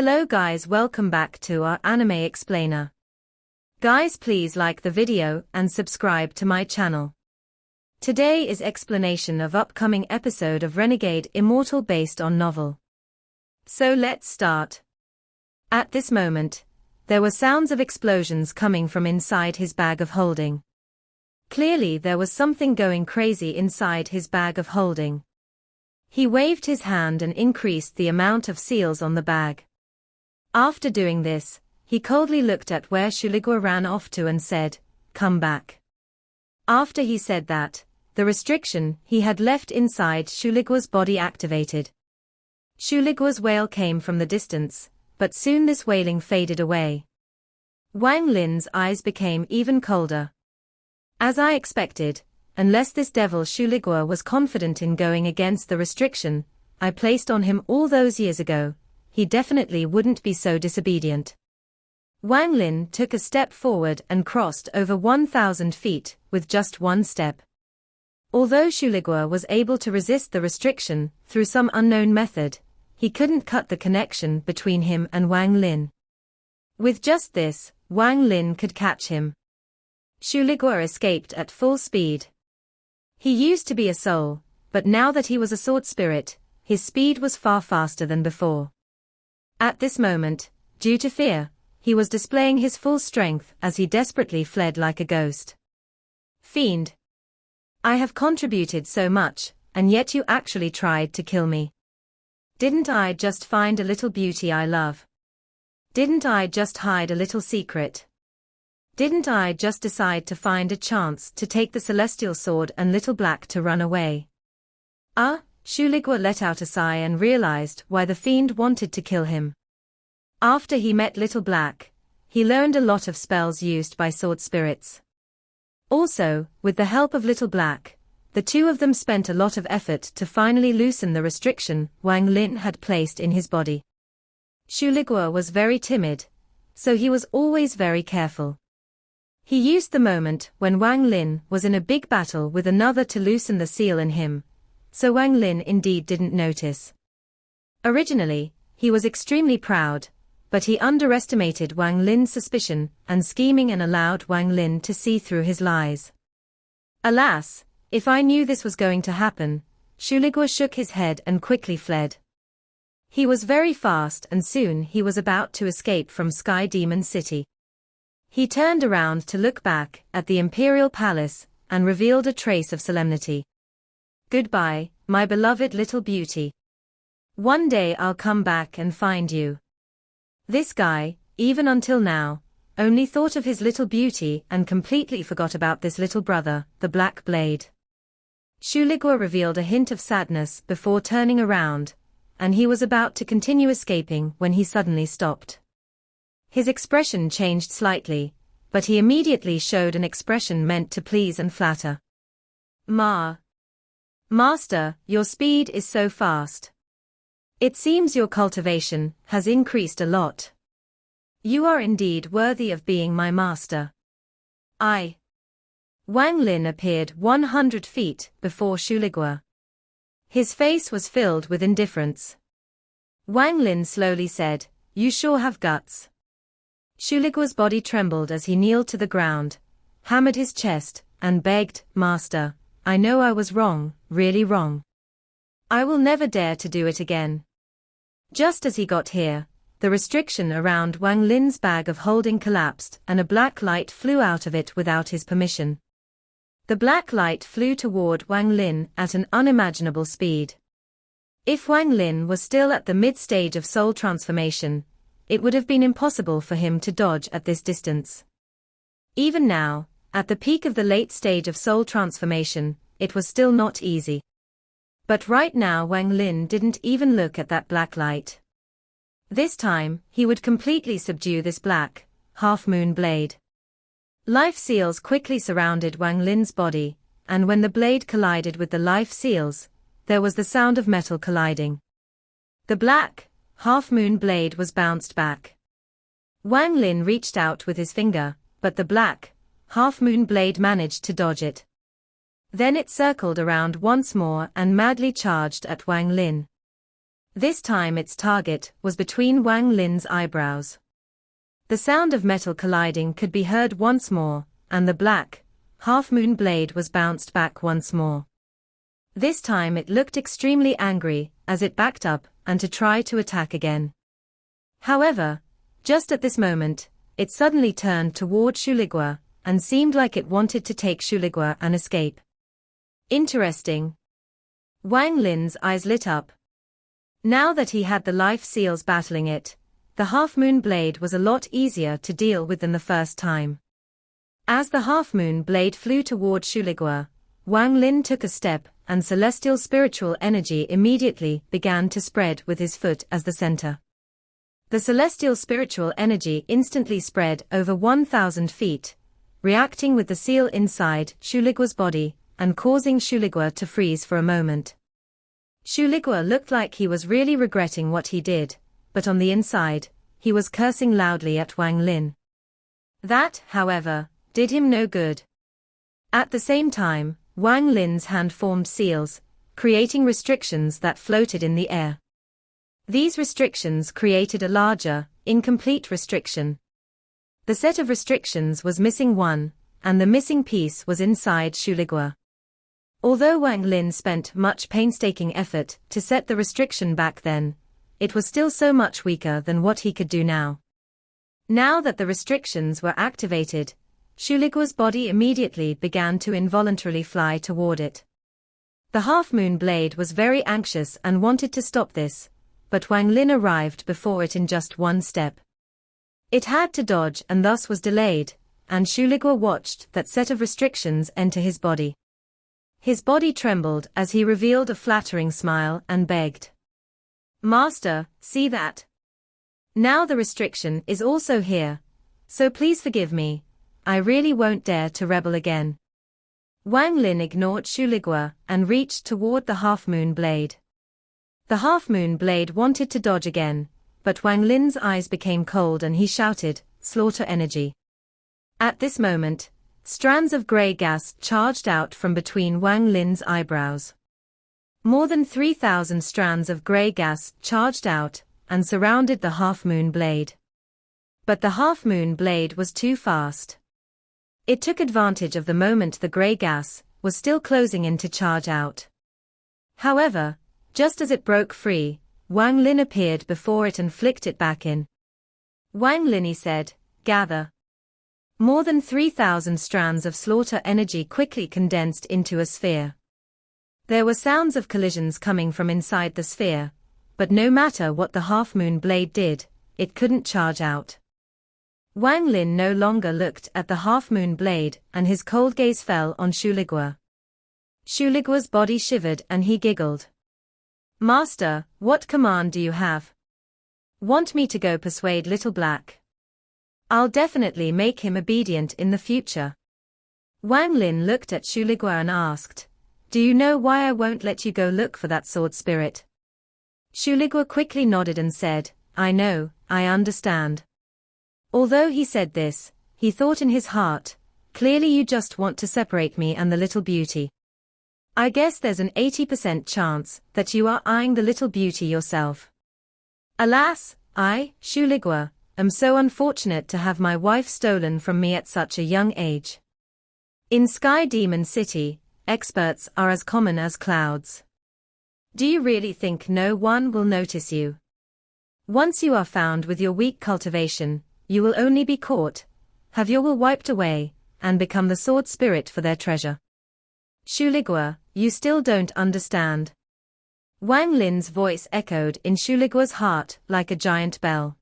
Hello guys, welcome back to our anime explainer. Guys, please like the video and subscribe to my channel. Today is explanation of upcoming episode of Renegade Immortal based on novel. So let's start. At this moment, there were sounds of explosions coming from inside his bag of holding. Clearly there was something going crazy inside his bag of holding. He waved his hand and increased the amount of seals on the bag. After doing this, he coldly looked at where Liguos ran off to and said, "Come back." After he said that, the restriction he had left inside Liguos' body activated. Liguos' wail came from the distance, but soon this wailing faded away. Wang Lin's eyes became even colder. As I expected, unless this devil Liguos was confident in going against the restriction I placed on him all those years ago, he definitely wouldn't be so disobedient. Wang Lin took a step forward and crossed over 1,000 feet with just one step. Although Liguos was able to resist the restriction through some unknown method, he couldn't cut the connection between him and Wang Lin. With just this, Wang Lin could catch him. Liguos escaped at full speed. He used to be a soul, but now that he was a sword spirit, his speed was far faster than before. At this moment, due to fear, he was displaying his full strength as he desperately fled like a ghost. "Fiend! I have contributed so much, and yet you actually tried to kill me. Didn't I just find a little beauty I love? Didn't I just hide a little secret? Didn't I just decide to find a chance to take the celestial sword and Little Black to run away?" Liguos let out a sigh and realized why the fiend wanted to kill him. After he met Little Black, he learned a lot of spells used by sword spirits. Also, with the help of Little Black, the two of them spent a lot of effort to finally loosen the restriction Wang Lin had placed in his body. Liguos was very timid, so he was always very careful. He used the moment when Wang Lin was in a big battle with another to loosen the seal in him, so Wang Lin indeed didn't notice. Originally, he was extremely proud, but he underestimated Wang Lin's suspicion and scheming and allowed Wang Lin to see through his lies. Alas, if I knew this was going to happen, Liguos shook his head and quickly fled. He was very fast and soon he was about to escape from Sky Demon City. He turned around to look back at the Imperial Palace and revealed a trace of solemnity. "Goodbye, my beloved little beauty. One day I'll come back and find you." This guy, even until now, only thought of his little beauty and completely forgot about this little brother, the Black Blade. Liguos revealed a hint of sadness before turning around, and he was about to continue escaping when he suddenly stopped. His expression changed slightly, but he immediately showed an expression meant to please and flatter. Master, your speed is so fast. It seems your cultivation has increased a lot. You are indeed worthy of being my master." Wang Lin appeared 100 feet before Liguos. His face was filled with indifference. Wang Lin slowly said, "You sure have guts." Liguos' body trembled as he kneeled to the ground, hammered his chest, and begged, "Master, I know I was wrong, really wrong. I will never dare to do it again." Just as he got here, the restriction around Wang Lin's bag of holding collapsed and a black light flew out of it without his permission. The black light flew toward Wang Lin at an unimaginable speed. If Wang Lin was still at the mid-stage of soul transformation, it would have been impossible for him to dodge at this distance. Even now, at the peak of the late stage of soul transformation, it was still not easy. But right now Wang Lin didn't even look at that black light. This time, he would completely subdue this black, half-moon blade. Life seals quickly surrounded Wang Lin's body, and when the blade collided with the life seals, there was the sound of metal colliding. The black, half-moon blade was bounced back. Wang Lin reached out with his finger, but the black, half-moon blade managed to dodge it. Then it circled around once more and madly charged at Wang Lin. This time its target was between Wang Lin's eyebrows. The sound of metal colliding could be heard once more, and the black, half-moon blade was bounced back once more. This time it looked extremely angry, as it backed up, and to try to attack again. However, just at this moment, it suddenly turned toward Shuligua, and seemed like it wanted to take Shuligua and escape. Interesting. Wang Lin's eyes lit up. Now that he had the life seals battling it, the half-moon blade was a lot easier to deal with than the first time. As the half-moon blade flew toward Shuligua, Wang Lin took a step, and celestial spiritual energy immediately began to spread with his foot as the center. The celestial spiritual energy instantly spread over 1,000 feet, reacting with the seal inside Shuligua's body, and causing Shuligua to freeze for a moment. Shuligua looked like he was really regretting what he did, but on the inside, he was cursing loudly at Wang Lin. That, however, did him no good. At the same time, Wang Lin's hand formed seals, creating restrictions that floated in the air. These restrictions created a larger, incomplete restriction. The set of restrictions was missing one, and the missing piece was inside Shuligua. Although Wang Lin spent much painstaking effort to set the restriction back then, it was still so much weaker than what he could do now. Now that the restrictions were activated, Shuligua's body immediately began to involuntarily fly toward it. The half-moon blade was very anxious and wanted to stop this, but Wang Lin arrived before it in just one step. It had to dodge and thus was delayed, and Shuligua watched that set of restrictions enter his body. His body trembled as he revealed a flattering smile and begged. "Master, see that? Now the restriction is also here, so please forgive me. I really won't dare to rebel again." Wang Lin ignored Shuligua and reached toward the half-moon blade. The half-moon blade wanted to dodge again, but Wang Lin's eyes became cold and he shouted, "Slaughter energy." At this moment, strands of gray gas charged out from between Wang Lin's eyebrows. More than 3,000 strands of gray gas charged out and surrounded the half-moon blade. But the half-moon blade was too fast. It took advantage of the moment the gray gas was still closing in to charge out. However, just as it broke free, Wang Lin appeared before it and flicked it back in. "Wang Lin," he said, "gather." More than 3,000 strands of slaughter energy quickly condensed into a sphere. There were sounds of collisions coming from inside the sphere, but no matter what the half-moon blade did, it couldn't charge out. Wang Lin no longer looked at the half-moon blade and his cold gaze fell on Shuligua. Shuligua's body shivered and he giggled. "Master, what command do you have? Want me to go persuade Little Black? I'll definitely make him obedient in the future." Wang Lin looked at Shuligua and asked, "Do you know why I won't let you go look for that sword spirit?" Shuligua quickly nodded and said, "I know, I understand." Although he said this, he thought in his heart, "Clearly you just want to separate me and the little beauty. I guess there's an 80% chance that you are eyeing the little beauty yourself." "Alas, I, Shuligua, am so unfortunate to have my wife stolen from me at such a young age. In Sky Demon City, experts are as common as clouds. Do you really think no one will notice you? Once you are found with your weak cultivation, you will only be caught, have your will wiped away, and become the sword spirit for their treasure. Shuligua, you still don't understand." Wang Lin's voice echoed in Shuligua's heart like a giant bell.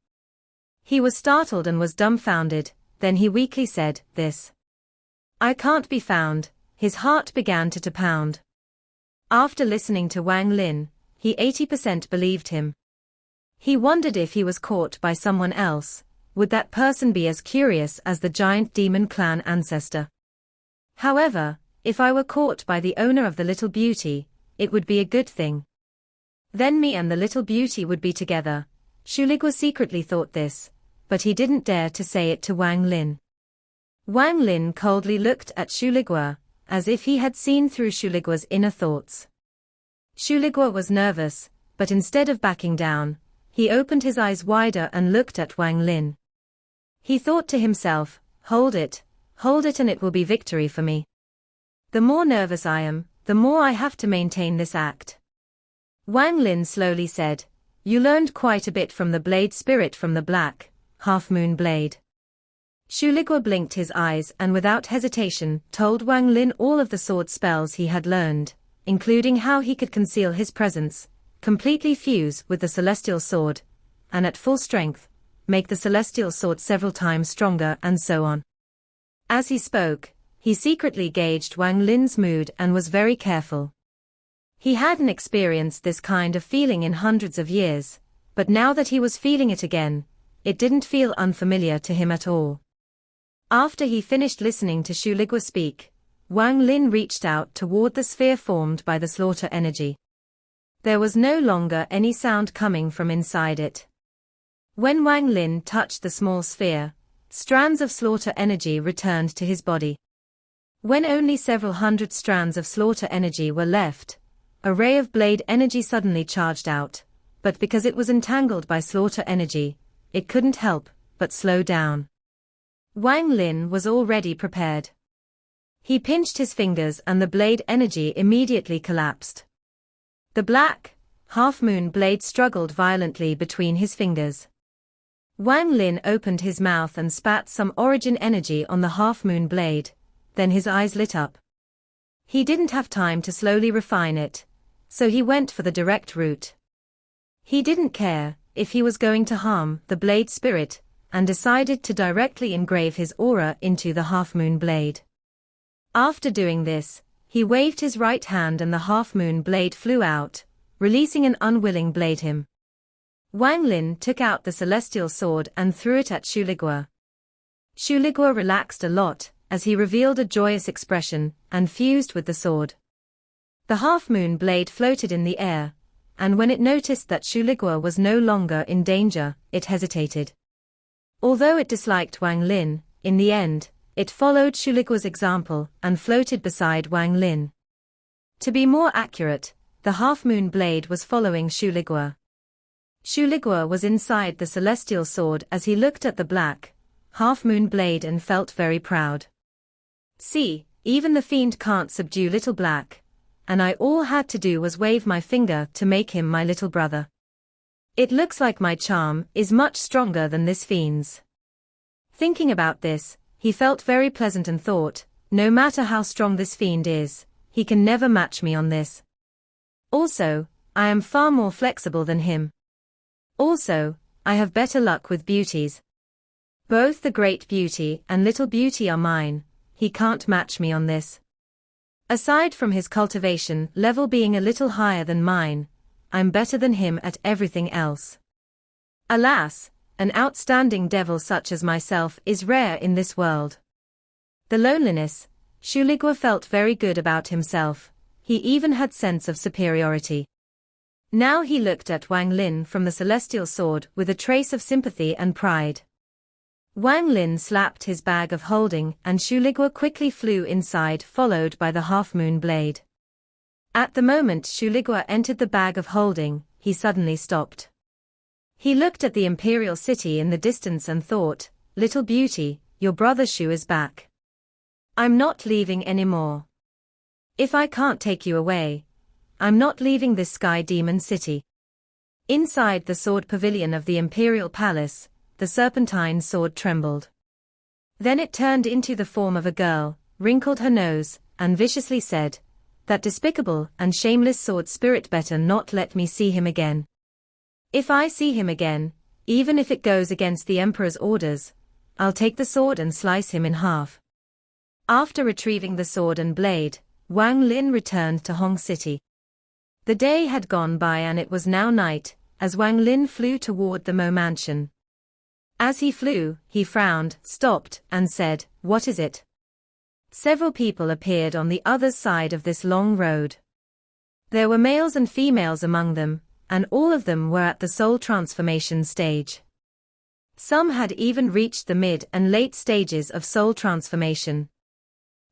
He was startled and was dumbfounded, then he weakly said, "This. I can't be found." His heart began to pound. After listening to Wang Lin, he 80% believed him. He wondered if he was caught by someone else, would that person be as curious as the giant demon clan ancestor? However, if I were caught by the owner of the little beauty, it would be a good thing. Then me and the little beauty would be together. Shuligua secretly thought this, but he didn't dare to say it to Wang Lin. Wang Lin coldly looked at Shuligua, as if he had seen through Shuligua's inner thoughts. Shuligua was nervous, but instead of backing down, he opened his eyes wider and looked at Wang Lin. He thought to himself, hold it and it will be victory for me. The more nervous I am, the more I have to maintain this act. Wang Lin slowly said, you learned quite a bit from the blade spirit from the black, half-moon blade. Shu Liguo blinked his eyes and without hesitation told Wang Lin all of the sword spells he had learned, including how he could conceal his presence, completely fuse with the celestial sword, and at full strength, make the celestial sword several times stronger and so on. As he spoke, he secretly gauged Wang Lin's mood and was very careful. He hadn't experienced this kind of feeling in hundreds of years, but now that he was feeling it again, it didn't feel unfamiliar to him at all. After he finished listening to Shu Liguo speak, Wang Lin reached out toward the sphere formed by the slaughter energy. There was no longer any sound coming from inside it. When Wang Lin touched the small sphere, strands of slaughter energy returned to his body. When only several hundred strands of slaughter energy were left, a ray of blade energy suddenly charged out, but because it was entangled by slaughter energy, it couldn't help but slow down. Wang Lin was already prepared. He pinched his fingers and the blade energy immediately collapsed. The black, half-moon blade struggled violently between his fingers. Wang Lin opened his mouth and spat some origin energy on the half-moon blade, then his eyes lit up. He didn't have time to slowly refine it, so he went for the direct route. He didn't care if he was going to harm the blade spirit, and decided to directly engrave his aura into the half-moon blade. After doing this, he waved his right hand and the half-moon blade flew out, releasing an unwilling blade him. Wang Lin took out the celestial sword and threw it at Shu Liguo. Shu Liguo relaxed a lot, as he revealed a joyous expression, and fused with the sword. The half-moon blade floated in the air, and when it noticed that Shu Liguo was no longer in danger, it hesitated. Although it disliked Wang Lin, in the end, it followed Shu Liguo's example and floated beside Wang Lin. To be more accurate, the half-moon blade was following Shu Liguo. Shu Liguo was inside the celestial sword as he looked at the black, half-moon blade and felt very proud. See, even the fiend can't subdue little black, and all had to do was wave my finger to make him my little brother. It looks like my charm is much stronger than this fiend's. Thinking about this, he felt very pleasant and thought, no matter how strong this fiend is, he can never match me on this. Also, I am far more flexible than him. Also, I have better luck with beauties. Both the great beauty and little beauty are mine, he can't match me on this. Aside from his cultivation level being a little higher than mine, I'm better than him at everything else. Alas, an outstanding devil such as myself is rare in this world. The loneliness, Shu Liguo felt very good about himself, he even had sense of superiority. Now he looked at Wang Lin from the celestial sword with a trace of sympathy and pride. Wang Lin slapped his bag of holding and Shu Liguo quickly flew inside followed by the half-moon blade. At the moment Shu Liguo entered the bag of holding, he suddenly stopped. He looked at the imperial city in the distance and thought, little beauty, your brother Shu is back. I'm not leaving anymore. If I can't take you away, I'm not leaving this sky demon city. Inside the sword pavilion of the imperial palace, the serpentine sword trembled. Then it turned into the form of a girl, wrinkled her nose, and viciously said, that despicable and shameless sword spirit better not let me see him again. If I see him again, even if it goes against the emperor's orders, I'll take the sword and slice him in half. After retrieving the sword and blade, Wang Lin returned to Hong City. The day had gone by and it was now night, as Wang Lin flew toward the Mo mansion. As he flew, he frowned, stopped, and said, "What is it?" Several people appeared on the other side of this long road. There were males and females among them, and all of them were at the soul transformation stage. Some had even reached the mid and late stages of soul transformation.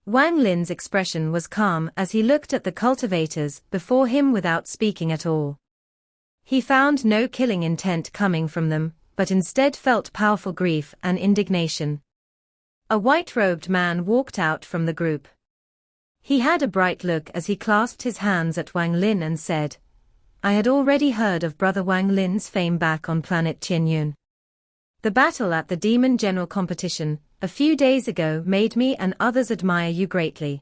Wang Lin's expression was calm as he looked at the cultivators before him without speaking at all. He found no killing intent coming from them, but instead felt powerful grief and indignation. A white-robed man walked out from the group. He had a bright look as he clasped his hands at Wang Lin and said, "I had already heard of Brother Wang Lin's fame back on planet Qianyun. The battle at the Demon General competition, a few days ago, made me and others admire you greatly."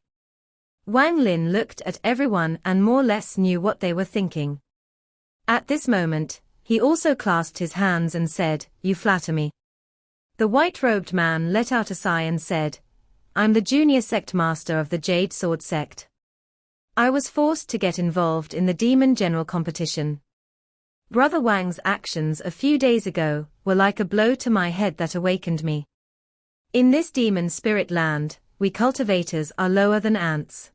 Wang Lin looked at everyone and more or less knew what they were thinking. At this moment, he also clasped his hands and said, "You flatter me." The white-robed man let out a sigh and said, "I'm the junior sect master of the Jade Sword sect. I was forced to get involved in the Demon General competition. Brother Wang's actions a few days ago were like a blow to my head that awakened me. In this demon spirit land, we cultivators are lower than ants.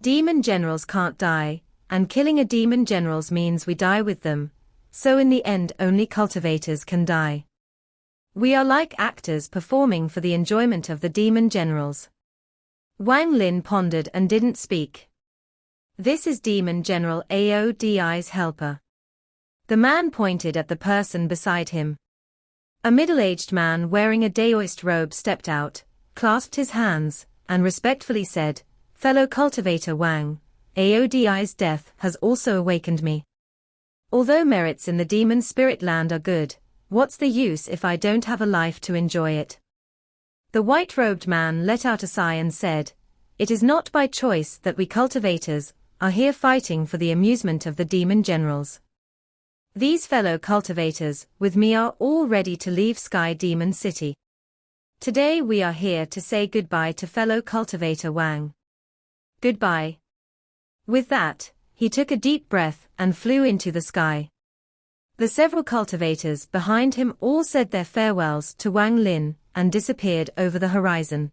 Demon generals can't die, and killing a demon generals means we die with them, so in the end only cultivators can die. We are like actors performing for the enjoyment of the demon generals." Wang Lin pondered and didn't speak. "This is Demon General Aodi's helper." The man pointed at the person beside him. A middle-aged man wearing a Daoist robe stepped out, clasped his hands, and respectfully said, "Fellow cultivator Wang, Aodi's death has also awakened me. Although merits in the demon spirit land are good, what's the use if I don't have a life to enjoy it?" The white-robed man let out a sigh and said, "It is not by choice that we cultivators are here fighting for the amusement of the demon generals. These fellow cultivators with me are all ready to leave Sky Demon City. Today we are here to say goodbye to fellow cultivator Wang. Goodbye." With that, he took a deep breath and flew into the sky. The several cultivators behind him all said their farewells to Wang Lin and disappeared over the horizon.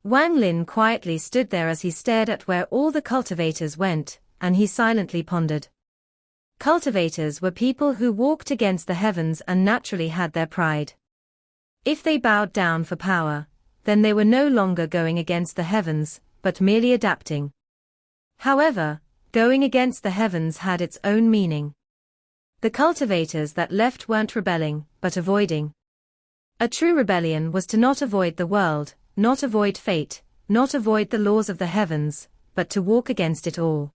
Wang Lin quietly stood there as he stared at where all the cultivators went, and he silently pondered. Cultivators were people who walked against the heavens and naturally had their pride. If they bowed down for power, then they were no longer going against the heavens, but merely adapting. However, going against the heavens had its own meaning. The cultivators that left weren't rebelling, but avoiding. A true rebellion was to not avoid the world, not avoid fate, not avoid the laws of the heavens, but to walk against it all.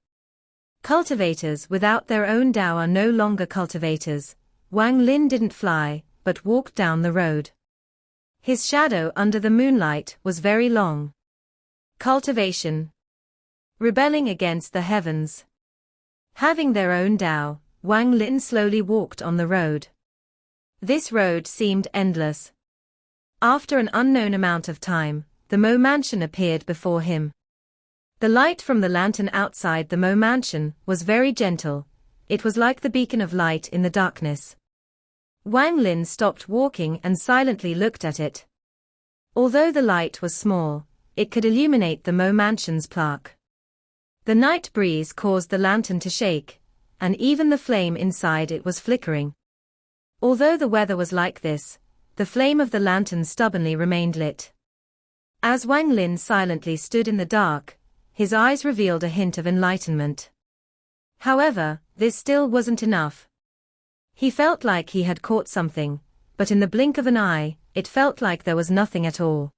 Cultivators without their own Tao are no longer cultivators. Wang Lin didn't fly, but walked down the road. His shadow under the moonlight was very long. Cultivation. Rebelling against the heavens. Having their own Tao, Wang Lin slowly walked on the road. This road seemed endless. After an unknown amount of time, the Mo Mansion appeared before him. The light from the lantern outside the Mo Mansion was very gentle. It was like the beacon of light in the darkness. Wang Lin stopped walking and silently looked at it. Although the light was small, it could illuminate the Mo Mansion's plaque. The night breeze caused the lantern to shake, and even the flame inside it was flickering. Although the weather was like this, the flame of the lantern stubbornly remained lit. As Wang Lin silently stood in the dark, his eyes revealed a hint of enlightenment. However, this still wasn't enough. He felt like he had caught something, but in the blink of an eye, it felt like there was nothing at all.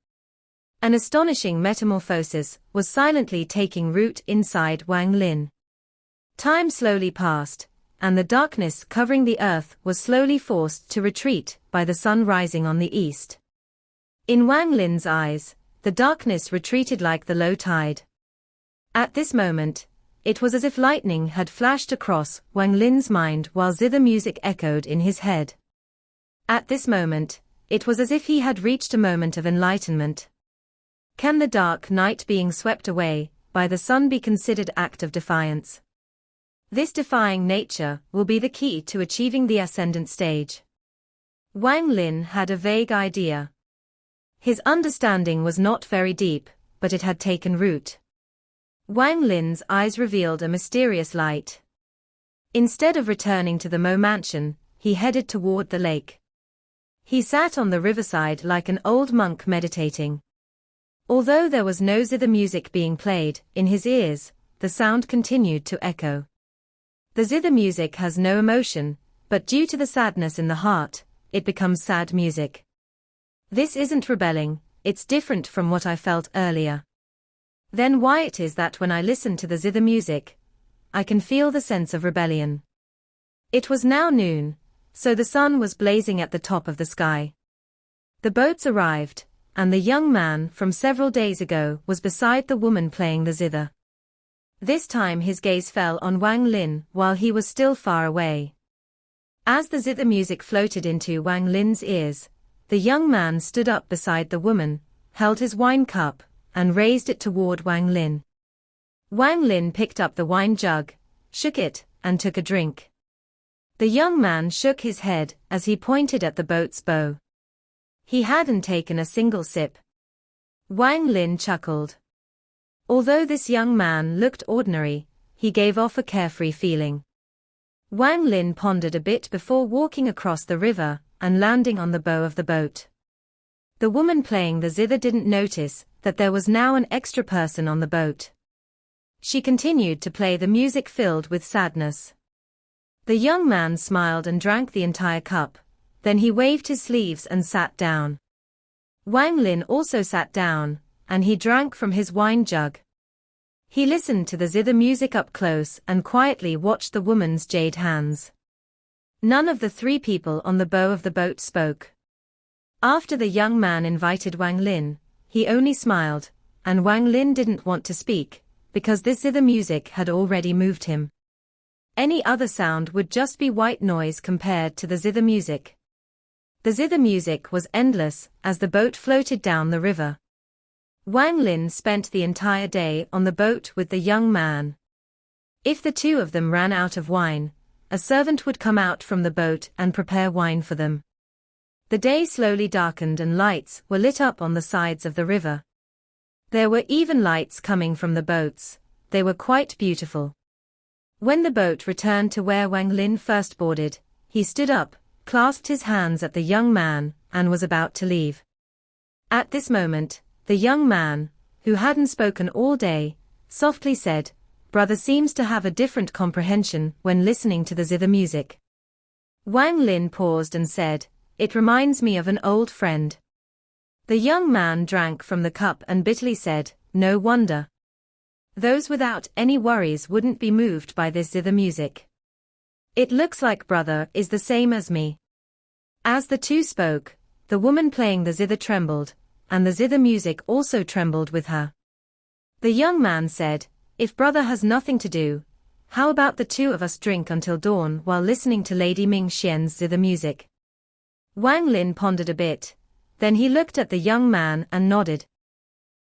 An astonishing metamorphosis was silently taking root inside Wang Lin. Time slowly passed, and the darkness covering the earth was slowly forced to retreat by the sun rising on the east. In Wang Lin's eyes, the darkness retreated like the low tide. At this moment, it was as if lightning had flashed across Wang Lin's mind while zither music echoed in his head. At this moment, it was as if he had reached a moment of enlightenment. Can the dark night being swept away by the sun be considered act of defiance? This defying nature will be the key to achieving the ascendant stage. Wang Lin had a vague idea. His understanding was not very deep, but it had taken root. Wang Lin's eyes revealed a mysterious light. Instead of returning to the Mo Mansion, he headed toward the lake. He sat on the riverside like an old monk meditating. Although there was no zither music being played in his ears, the sound continued to echo. The zither music has no emotion, but due to the sadness in the heart, it becomes sad music. This isn't rebelling, it's different from what I felt earlier. Then why it is that when I listen to the zither music, I can feel the sense of rebellion. It was now noon, so the sun was blazing at the top of the sky. The boats arrived, and the young man from several days ago was beside the woman playing the zither. This time his gaze fell on Wang Lin while he was still far away. As the zither music floated into Wang Lin's ears, the young man stood up beside the woman, held his wine cup, and raised it toward Wang Lin. Wang Lin picked up the wine jug, shook it, and took a drink. The young man shook his head as he pointed at the boat's bow. He hadn't taken a single sip. Wang Lin chuckled. Although this young man looked ordinary, he gave off a carefree feeling. Wang Lin pondered a bit before walking across the river and landing on the bow of the boat. The woman playing the zither didn't notice that there was now an extra person on the boat. She continued to play the music filled with sadness. The young man smiled and drank the entire cup, then he waved his sleeves and sat down. Wang Lin also sat down, and he drank from his wine jug. He listened to the zither music up close and quietly watched the woman's jade hands. None of the three people on the bow of the boat spoke. After the young man invited Wang Lin, he only smiled, and Wang Lin didn't want to speak, because this zither music had already moved him. Any other sound would just be white noise compared to the zither music. The zither music was endless as the boat floated down the river. Wang Lin spent the entire day on the boat with the young man. If the two of them ran out of wine, a servant would come out from the boat and prepare wine for them. The day slowly darkened and lights were lit up on the sides of the river. There were even lights coming from the boats. They were quite beautiful. When the boat returned to where Wang Lin first boarded, he stood up, clasped his hands at the young man, and was about to leave. At this moment, the young man, who hadn't spoken all day, softly said, "Brother seems to have a different comprehension when listening to the zither music." Wang Lin paused and said, "It reminds me of an old friend." The young man drank from the cup and bitterly said, "No wonder. Those without any worries wouldn't be moved by this zither music. It looks like brother is the same as me." As the two spoke, the woman playing the zither trembled, and the zither music also trembled with her. The young man said, "If brother has nothing to do, how about the two of us drink until dawn while listening to Lady Ming Xian's zither music?" Wang Lin pondered a bit, then he looked at the young man and nodded.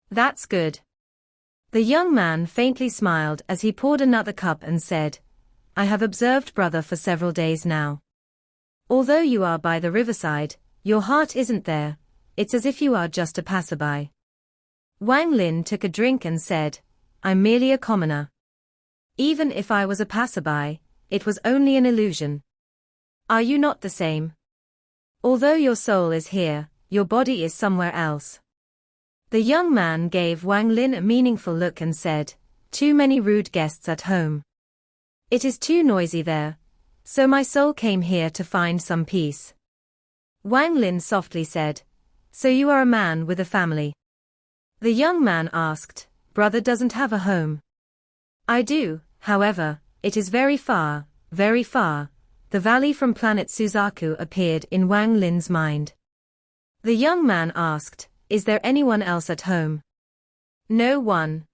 "That's good." The young man faintly smiled as he poured another cup and said, "I have observed brother for several days now. Although you are by the riverside, your heart isn't there, it's as if you are just a passerby." Wang Lin took a drink and said, "I'm merely a commoner. Even if I was a passerby, it was only an illusion. Are you not the same? Although your soul is here, your body is somewhere else." The young man gave Wang Lin a meaningful look and said, "Too many rude guests at home. It is too noisy there, so my soul came here to find some peace." Wang Lin softly said, "So you are a man with a family?" The young man asked, "Brother doesn't have a home." "I do, however, it is very far, very far." The valley from planet Suzaku appeared in Wang Lin's mind. The young man asked, "Is there anyone else at home?" "No one."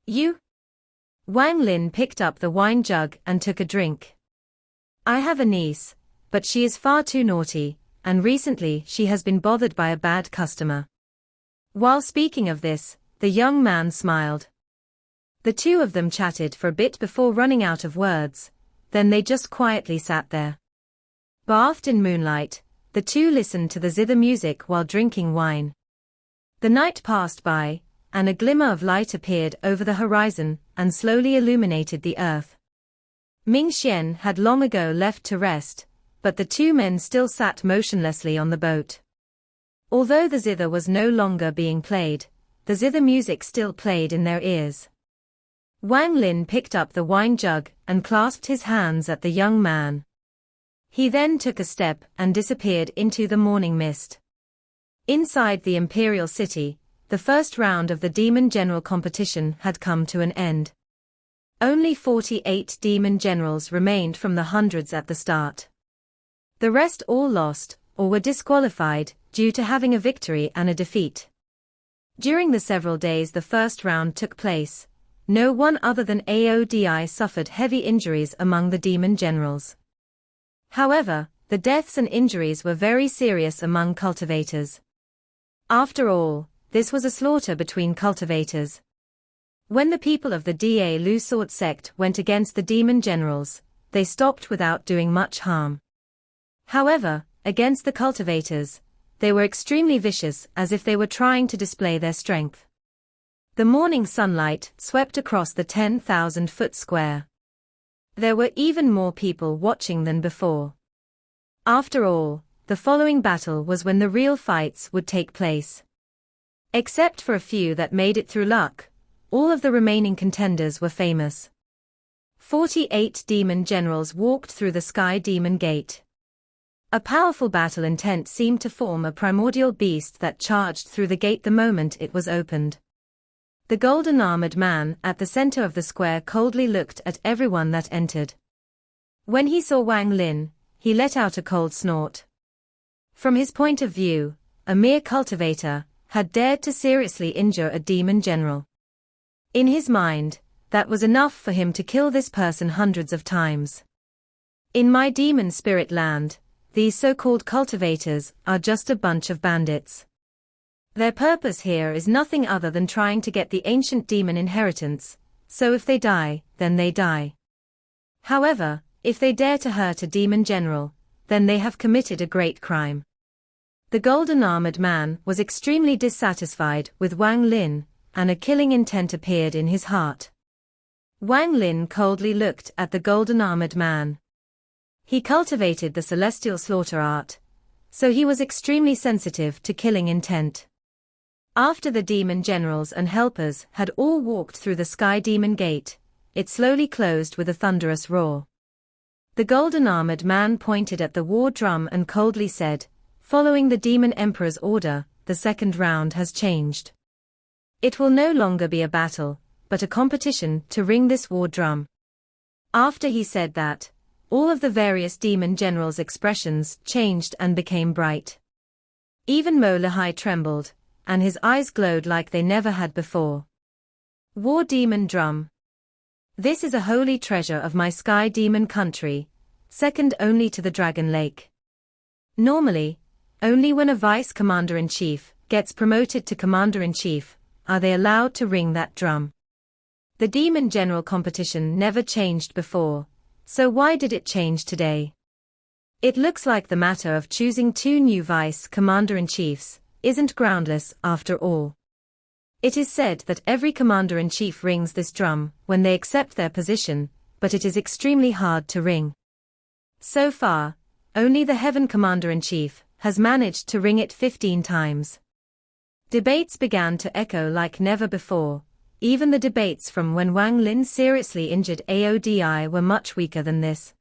"You?" Wang Lin picked up the wine jug and took a drink. "I have a niece, but she is far too naughty, and recently she has been bothered by a bad customer." While speaking of this, the young man smiled. The two of them chatted for a bit before running out of words, then they just quietly sat there. Bathed in moonlight, the two listened to the zither music while drinking wine. The night passed by, and a glimmer of light appeared over the horizon and slowly illuminated the earth. Ming Xian had long ago left to rest, but the two men still sat motionlessly on the boat. Although the zither was no longer being played, the zither music still played in their ears. Wang Lin picked up the wine jug and clasped his hands at the young man. He then took a step and disappeared into the morning mist. Inside the Imperial City, the first round of the Demon General competition had come to an end. Only 48 Demon Generals remained from the hundreds at the start. The rest all lost, or were disqualified, due to having a victory and a defeat. During the several days the first round took place, no one other than Aodi suffered heavy injuries among the Demon Generals. However, the deaths and injuries were very serious among cultivators. After all, this was a slaughter between cultivators. When the people of the Da Lu Sword sect went against the Demon Generals, they stopped without doing much harm. However, against the cultivators, they were extremely vicious, as if they were trying to display their strength. The morning sunlight swept across the 10,000-foot square. There were even more people watching than before. After all, the following battle was when the real fights would take place. Except for a few that made it through luck, all of the remaining contenders were famous. 48 Demon Generals walked through the Sky Demon Gate. A powerful battle intent seemed to form a primordial beast that charged through the gate the moment it was opened. The golden-armored man at the center of the square coldly looked at everyone that entered. When he saw Wang Lin, he let out a cold snort. From his point of view, a mere cultivator had dared to seriously injure a demon general. In his mind, that was enough for him to kill this person hundreds of times. In my demon spirit land, these so-called cultivators are just a bunch of bandits. Their purpose here is nothing other than trying to get the ancient demon inheritance, so if they die, then they die. However, if they dare to hurt a demon general, then they have committed a great crime. The golden-armored man was extremely dissatisfied with Wang Lin, and a killing intent appeared in his heart. Wang Lin coldly looked at the golden-armored man. He cultivated the celestial slaughter art, so he was extremely sensitive to killing intent. After the demon generals and helpers had all walked through the Sky Demon Gate, it slowly closed with a thunderous roar. The golden-armored man pointed at the war drum and coldly said, "Following the Demon Emperor's order, the second round has changed. It will no longer be a battle, but a competition to ring this war drum." After he said that, all of the various demon generals' expressions changed and became bright. Even Mo Lehigh trembled, and his eyes glowed like they never had before. War Demon Drum. This is a holy treasure of my Sky Demon country, second only to the Dragon Lake. Normally, only when a Vice Commander-in-Chief gets promoted to Commander-in-Chief are they allowed to ring that drum. The Demon General competition never changed before, so why did it change today? It looks like the matter of choosing 2 new Vice Commander-in-Chiefs isn't groundless after all. It is said that every Commander-in-Chief rings this drum when they accept their position, but it is extremely hard to ring. So far, only the Heaven Commander-in-Chief has managed to ring it 15 times. Debates began to echo like never before. Even the debates from when Wang Lin seriously injured Aodi were much weaker than this.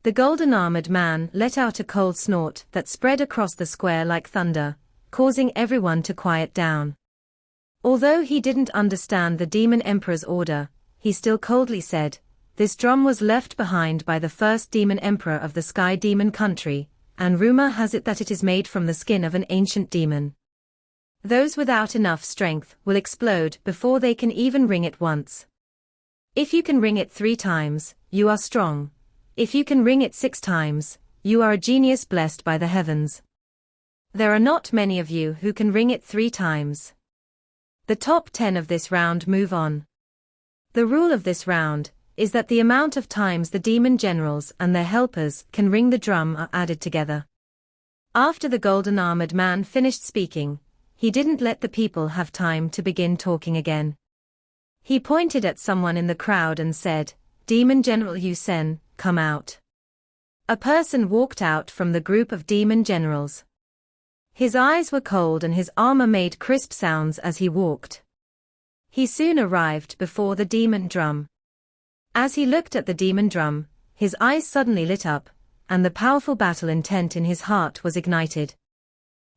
The golden-armored man let out a cold snort that spread across the square like thunder, causing everyone to quiet down. Although he didn't understand the Demon Emperor's order, he still coldly said, "This drum was left behind by the first Demon Emperor of the Sky Demon country, and rumor has it that it is made from the skin of an ancient demon. Those without enough strength will explode before they can even ring it once. If you can ring it 3 times, you are strong. If you can ring it 6 times, you are a genius blessed by the heavens. There are not many of you who can ring it 3 times. The top 10 of this round move on. The rule of this round is that the amount of times the demon generals and their helpers can ring the drum are added together." After the golden-armored man finished speaking, he didn't let the people have time to begin talking again. He pointed at someone in the crowd and said, "Demon General Yu Sen, come out." A person walked out from the group of demon generals. His eyes were cold and his armor made crisp sounds as he walked. He soon arrived before the demon drum. As he looked at the demon drum, his eyes suddenly lit up, and the powerful battle intent in his heart was ignited.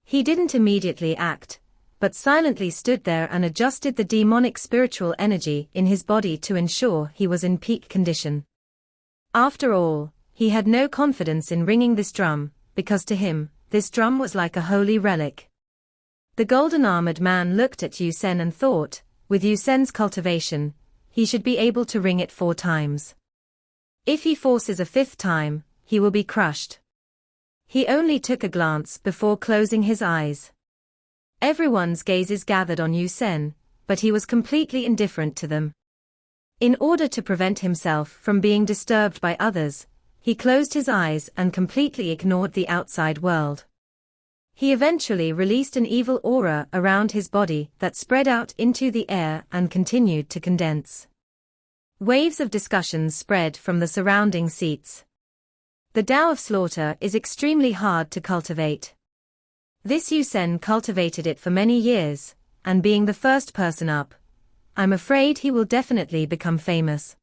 He didn't immediately act, but silently stood there and adjusted the demonic spiritual energy in his body to ensure he was in peak condition. After all, he had no confidence in ringing this drum, because to him, this drum was like a holy relic. The golden-armored man looked at Yu Sen and thought, with Yu Sen's cultivation, he should be able to ring it 4 times. If he forces a 5th time, he will be crushed. He only took a glance before closing his eyes. Everyone's gazes gathered on Yu Sen, but he was completely indifferent to them. In order to prevent himself from being disturbed by others, he closed his eyes and completely ignored the outside world. He eventually released an evil aura around his body that spread out into the air and continued to condense. Waves of discussions spread from the surrounding seats. The Tao of Slaughter is extremely hard to cultivate. This Yu Sen cultivated it for many years, and being the first person up, I'm afraid he will definitely become famous.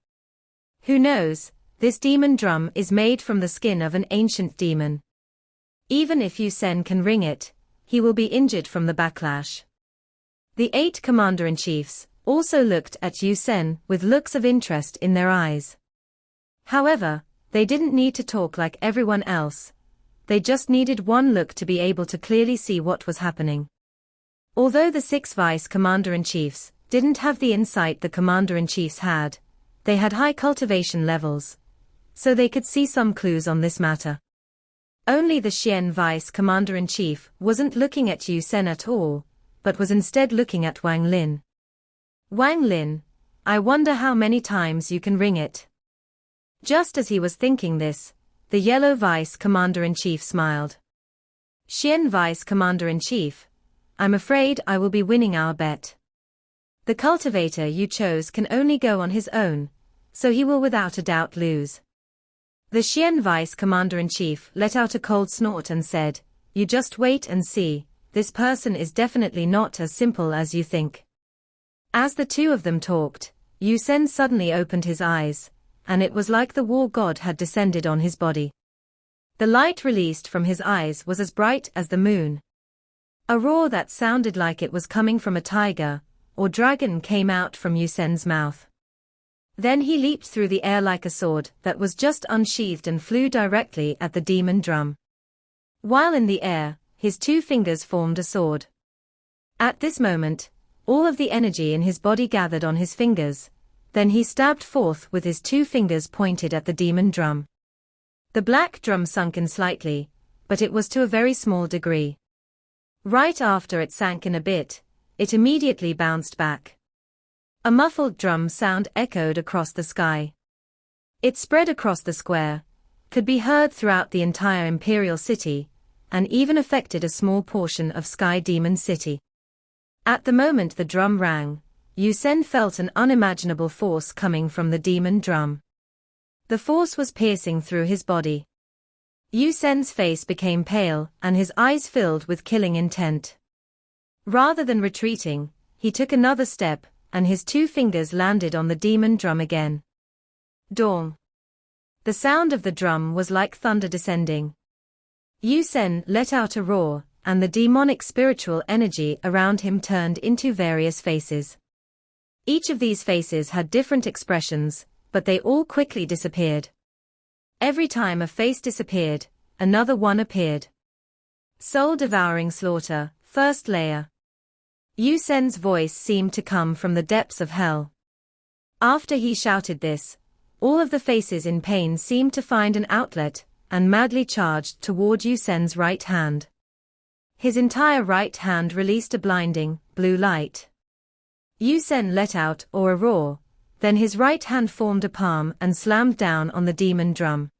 Who knows, this demon drum is made from the skin of an ancient demon. Even if Yu Sen can ring it, he will be injured from the backlash. The 8 commander-in-chiefs also looked at Yu Sen with looks of interest in their eyes. However, they didn't need to talk like everyone else. They just needed one look to be able to clearly see what was happening. Although the 6 vice commander-in-chiefs didn't have the insight the commander-in-chiefs had, they had high cultivation levels, so they could see some clues on this matter. Only the Xian vice commander-in-chief wasn't looking at Yu Sen at all, but was instead looking at Wang Lin. Wang Lin, I wonder how many times you can ring it. Just as he was thinking this, the yellow vice commander-in-chief smiled. Xian vice commander-in-chief, I'm afraid I will be winning our bet. The cultivator you chose can only go on his own, so he will without a doubt lose. The Xian vice commander-in-chief let out a cold snort and said, you just wait and see, this person is definitely not as simple as you think. As the 2 of them talked, Yu Sen suddenly opened his eyes, and it was like the war god had descended on his body. The light released from his eyes was as bright as the moon. A roar that sounded like it was coming from a tiger or dragon came out from Yu Sen's mouth. Then he leaped through the air like a sword that was just unsheathed and flew directly at the demon drum. While in the air, his 2 fingers formed a sword. At this moment, all of the energy in his body gathered on his fingers. Then he stabbed forth with his 2 fingers pointed at the demon drum. The black drum sunk in slightly, but it was to a very small degree. Right after it sank in a bit, it immediately bounced back. A muffled drum sound echoed across the sky. It spread across the square, could be heard throughout the entire imperial city, and even affected a small portion of Sky Demon City. At the moment the drum rang, Yu Sen felt an unimaginable force coming from the demon drum. The force was piercing through his body. Yu Sen's face became pale and his eyes filled with killing intent. Rather than retreating, he took another step, and his 2 fingers landed on the demon drum again. Dong! The sound of the drum was like thunder descending. Yu Sen let out a roar, and the demonic spiritual energy around him turned into various faces. Each of these faces had different expressions, but they all quickly disappeared. Every time a face disappeared, another one appeared. Soul-devouring slaughter, first layer. Yu Sen's voice seemed to come from the depths of hell. After he shouted this, all of the faces in pain seemed to find an outlet, and madly charged toward Yu Sen's right hand. His entire right hand released a blinding, blue light. Yu Sen let out a roar, then his right hand formed a palm and slammed down on the demon drum.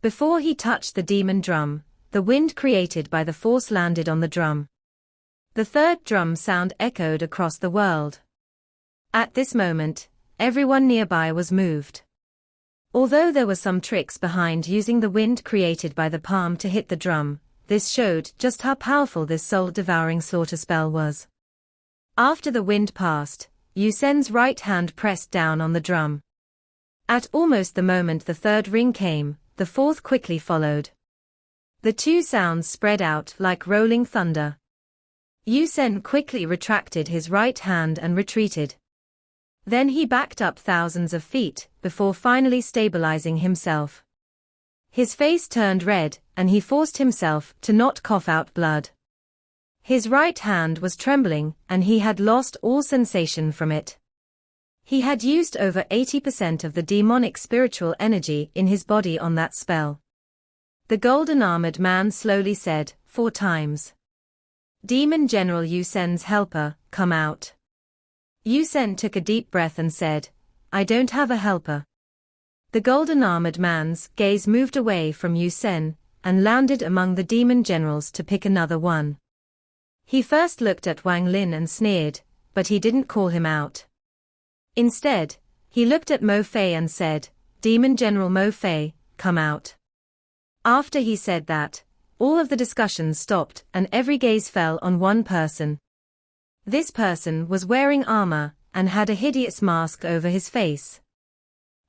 Before he touched the demon drum, the wind created by the force landed on the drum. The 3rd drum sound echoed across the world. At this moment, everyone nearby was moved. Although there were some tricks behind using the wind created by the palm to hit the drum, this showed just how powerful this soul-devouring slaughter spell was. After the wind passed, Yu Sen's right hand pressed down on the drum. At almost the moment the third ring came, the fourth quickly followed. The two sounds spread out like rolling thunder. Yu Sen quickly retracted his right hand and retreated. Then he backed up thousands of feet, before finally stabilizing himself. His face turned red, and he forced himself to not cough out blood. His right hand was trembling, and he had lost all sensation from it. He had used over 80% of the demonic spiritual energy in his body on that spell. The golden-armored man slowly said, 4 times. Demon General Yu Sen's helper, come out. Yu Sen took a deep breath and said, I don't have a helper. The golden-armored man's gaze moved away from Yu Sen, and landed among the demon generals to pick another one. He first looked at Wang Lin and sneered, but he didn't call him out. Instead, he looked at Mo Fei and said, Demon General Mo Fei, come out. After he said that, all of the discussions stopped and every gaze fell on one person. This person was wearing armor, and had a hideous mask over his face.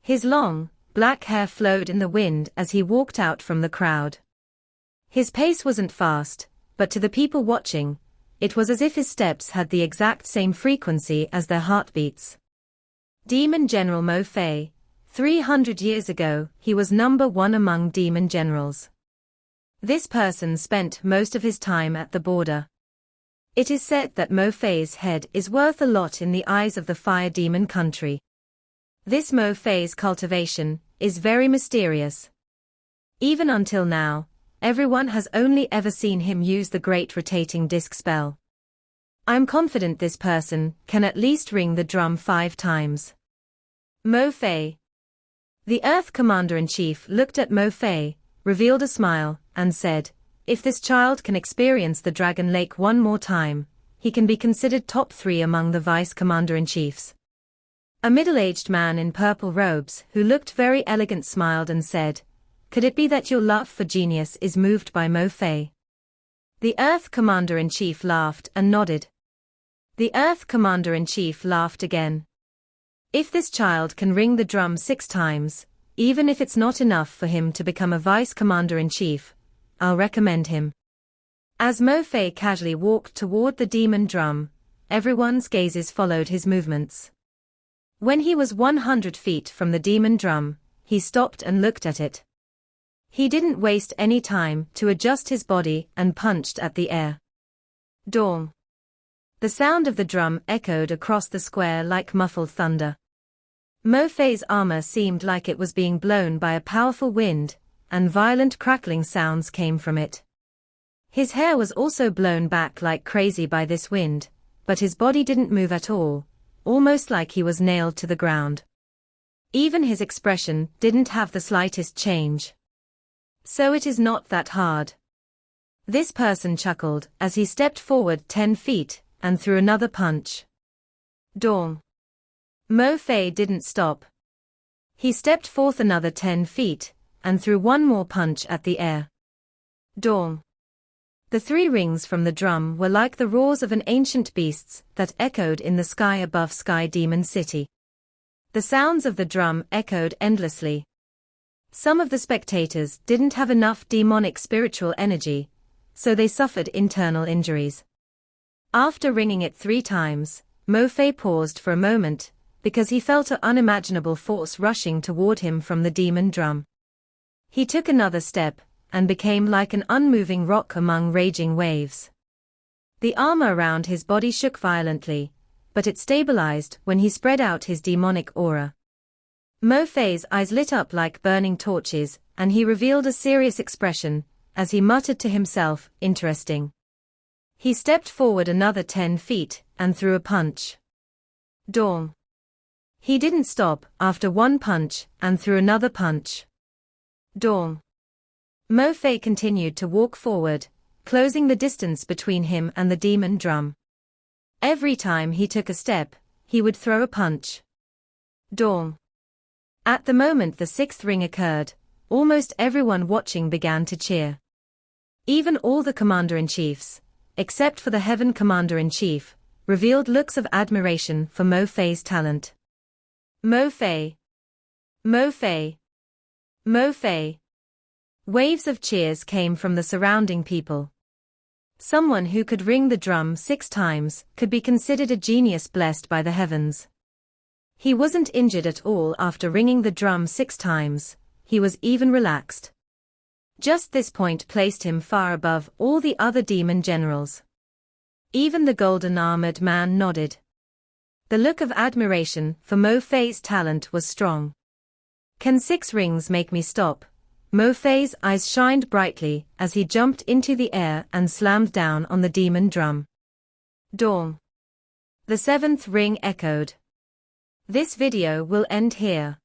His long, black hair flowed in the wind as he walked out from the crowd. His pace wasn't fast, but to the people watching, it was as if his steps had the exact same frequency as their heartbeats. Demon General Mo Fei. 300 years ago, he was number 1 among demon generals. This person spent most of his time at the border. It is said that Mo Fei's head is worth a lot in the eyes of the fire demon country. This Mo Fei's cultivation is very mysterious. Even until now, everyone has only ever seen him use the great rotating disc spell. I'm confident this person can at least ring the drum 5 times. Mo Fei. The Earth Commander-in-Chief looked at Mo Fei, revealed a smile, and said, if this child can experience the Dragon Lake one more time, he can be considered top 3 among the Vice Commander-in-Chiefs. A middle-aged man in purple robes who looked very elegant smiled and said, could it be that your love for genius is moved by Mo Fei? The Earth Commander-in-Chief laughed and nodded. The Earth Commander-in-Chief laughed again. If this child can ring the drum 6 times, even if it's not enough for him to become a Vice Commander-in-Chief, I'll recommend him. As Mo Fei casually walked toward the demon drum, everyone's gazes followed his movements. When he was 100 feet from the demon drum, he stopped and looked at it. He didn't waste any time to adjust his body and punched at the air. Dong. The sound of the drum echoed across the square like muffled thunder. Mo Fei's armor seemed like it was being blown by a powerful wind, and violent crackling sounds came from it. His hair was also blown back like crazy by this wind, but his body didn't move at all, almost like he was nailed to the ground. Even his expression didn't have the slightest change. So it is not that hard. This person chuckled as he stepped forward 10 feet, and threw another punch. Dong. Mo Fei didn't stop. He stepped forth another 10 feet, and threw one more punch at the air. Dong. The 3 rings from the drum were like the roars of an ancient beasts that echoed in the sky above Sky Demon City. The sounds of the drum echoed endlessly. Some of the spectators didn't have enough demonic spiritual energy, so they suffered internal injuries. After ringing it 3 times, Mo Fei paused for a moment, because he felt an unimaginable force rushing toward him from the demon drum. He took another step, and became like an unmoving rock among raging waves. The armor around his body shook violently, but it stabilized when he spread out his demonic aura. Mo Fei's eyes lit up like burning torches, and he revealed a serious expression, as he muttered to himself, interesting. He stepped forward another 10 feet, and threw a punch. Dong. He didn't stop after 1 punch, and threw another punch. Dong. Mo Fei continued to walk forward, closing the distance between him and the demon drum. Every time he took a step, he would throw a punch. Dong. At the moment the 6th ring occurred, almost everyone watching began to cheer. Even all the commander-in-chiefs, except for the Heaven Commander-in-Chief, revealed looks of admiration for Mo Fei's talent. Mo Fei! Mo Fei! Mo Fei! Waves of cheers came from the surrounding people. Someone who could ring the drum 6 times could be considered a genius blessed by the heavens. He wasn't injured at all after ringing the drum 6 times, he was even relaxed. Just this point placed him far above all the other demon generals. Even the golden-armored man nodded. The look of admiration for Mo Fei's talent was strong. "Can 6 rings make me stop?" Mo Fei's eyes shined brightly as he jumped into the air and slammed down on the demon drum. Dong! The 7th ring echoed. This video will end here.